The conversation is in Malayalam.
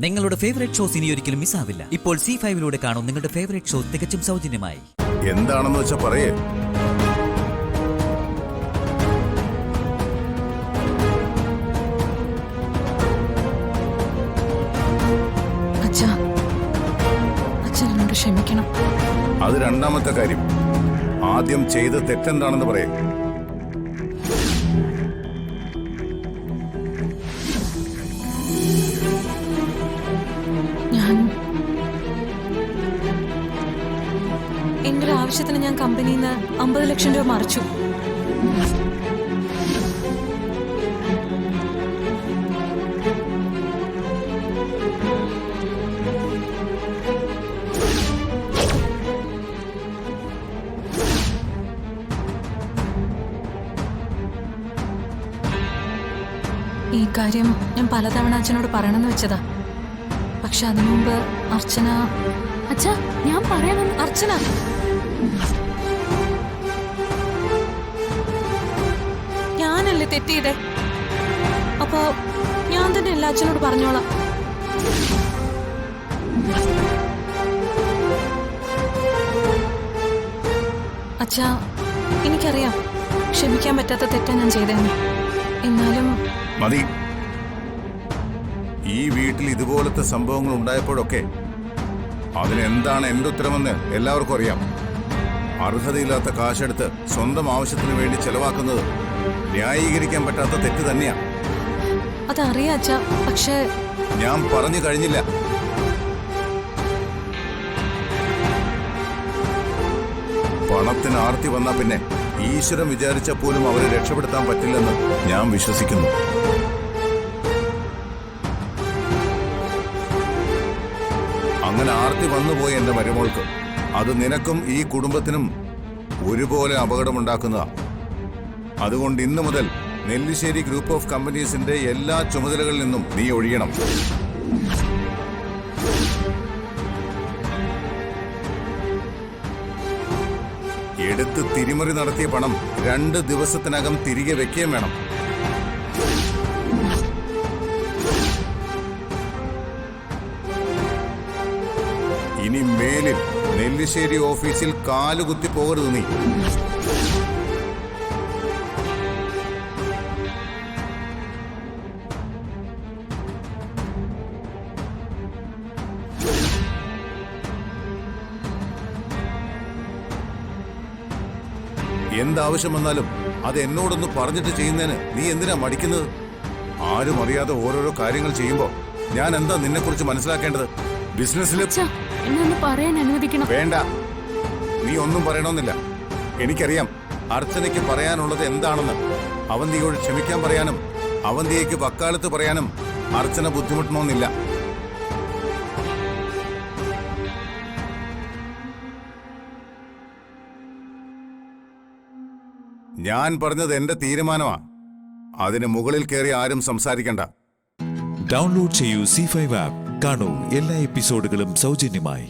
നിങ്ങളുടെ ഫേവറേറ്റ് ഷോസ് ഇനി ഒരിക്കലും മിസ്സാവില്ല. ഇപ്പോൾ C5 കാണും നിങ്ങളുടെ ഫേവറേറ്റ് ഷോ തികച്ചും സൗജന്യമായി. എന്താണെന്ന് വെച്ചാ പറയേ. അച്ഛനോട് ക്ഷമിക്കണം. അത് രണ്ടാമത്തെ കാര്യം. ആദ്യം ചെയ്ത് തെറ്റെന്താണെന്ന് പറയേ. എന്റെ ഒരു ആവശ്യത്തിന് ഞാൻ കമ്പനിയിൽ നിന്ന് 50 ലക്ഷം രൂപ മറിച്ചു. ഈ കാര്യം ഞാൻ പലതവണ അച്ഛനോട് പറയണമെന്ന് വെച്ചതാ. പക്ഷെ അതിനു മുമ്പ് അർച്ചന അച്ഛാ ഞാൻ പറയാമെന്ന്. അർച്ചന ഞാനല്ലേ തെറ്റിയതേ. അപ്പോ ഞാൻ തന്നെ എല്ലാ അച്ഛനോട് പറഞ്ഞോളാം. അച്ഛാ എനിക്കറിയാം ക്ഷമിക്കാൻ പറ്റാത്ത തെറ്റാ ഞാൻ ചെയ്തതെന്ന്. എന്നാലും മതി. ഈ വീട്ടിൽ ഇതുപോലത്തെ സംഭവങ്ങൾ ഉണ്ടായപ്പോഴൊക്കെ അതിനെന്താണ് എന്റെ ഉത്തരമെന്ന് എല്ലാവർക്കും അറിയാം. അർഹതയില്ലാത്ത കാശെടുത്ത് സ്വന്തം ആവശ്യത്തിന് വേണ്ടി ചെലവാക്കുന്നത് ന്യായീകരിക്കാൻ പറ്റാത്ത തെറ്റ് തന്നെയാണ്. അതറിയാം അച്ഛാ, പക്ഷേ ഞാൻ പറഞ്ഞു കഴിഞ്ഞില്ല. പണത്തിന് ആർത്തി വന്നാ പിന്നെ ഈശ്വരൻ വിചാരിച്ച പോലും അവരെ രക്ഷപ്പെടുത്താൻ പറ്റില്ലെന്ന് ഞാൻ വിശ്വസിക്കുന്നു. അങ്ങനെ ആർത്തി വന്നുപോയി എന്റെ മരുമോൾക്ക്. അത് നിനക്കും ഈ കുടുംബത്തിനും ഒരുപോലെ അപകടമുണ്ടാക്കുന്നതാ. അതുകൊണ്ട് ഇന്നു മുതൽ നെല്ലിശ്ശേരി ഗ്രൂപ്പ് ഓഫ് കമ്പനീസിന്റെ എല്ലാ ചുമതലകളിൽ നിന്നും നീ ഒഴിയണം. എടുത്ത് തിരിമറി നടത്തിയ പണം 2 ദിവസത്തിനകം തിരികെ വെക്കുകയും വേണം. ഇനി മേലിൽ നെല്ലിശ്ശേരി ഓഫീസിൽ കാലുകുത്തി പോകരുത് നീ. എന്താവശ്യം വന്നാലും അത് എന്നോടൊന്ന് പറഞ്ഞിട്ട് ചെയ്യുന്നതിന് നീ എന്തിനാ മടിക്കുന്നത്? ആരും അറിയാതെ ഓരോരോ കാര്യങ്ങൾ ചെയ്യുമ്പോ ഞാൻ എന്താ നിന്നെ കുറിച്ച് മനസ്സിലാക്കേണ്ടത്? ബിസിനസ്സിൽ എന്നൊന്ന് പറയാൻ അനുവദിക്കണം. വേണ്ട, നീ ഒന്നും പറയണമെന്നില്ല. എനിക്കറിയാം അർച്ചനയ്ക്ക് പറയാനുള്ളത് എന്താണെന്ന്. അവന്തിയോട് ക്ഷമിക്കാൻ പറയാനും അവന്തിയേക്ക് വക്കാലത്ത് പറയാനും അർച്ചന ബുദ്ധിമുട്ടണമെന്നില്ല. ഞാൻ പറഞ്ഞത് എന്റെ തീരുമാനമാ. അതിന് മുകളിൽ കയറി ആരും സംസാരിക്കണ്ട. ഡൗൺലോഡ് ചെയ്യൂ C5 ആപ്പ്. കാണൂ എല്ലാ എപ്പിസോഡുകളും സൗജന്യമായി.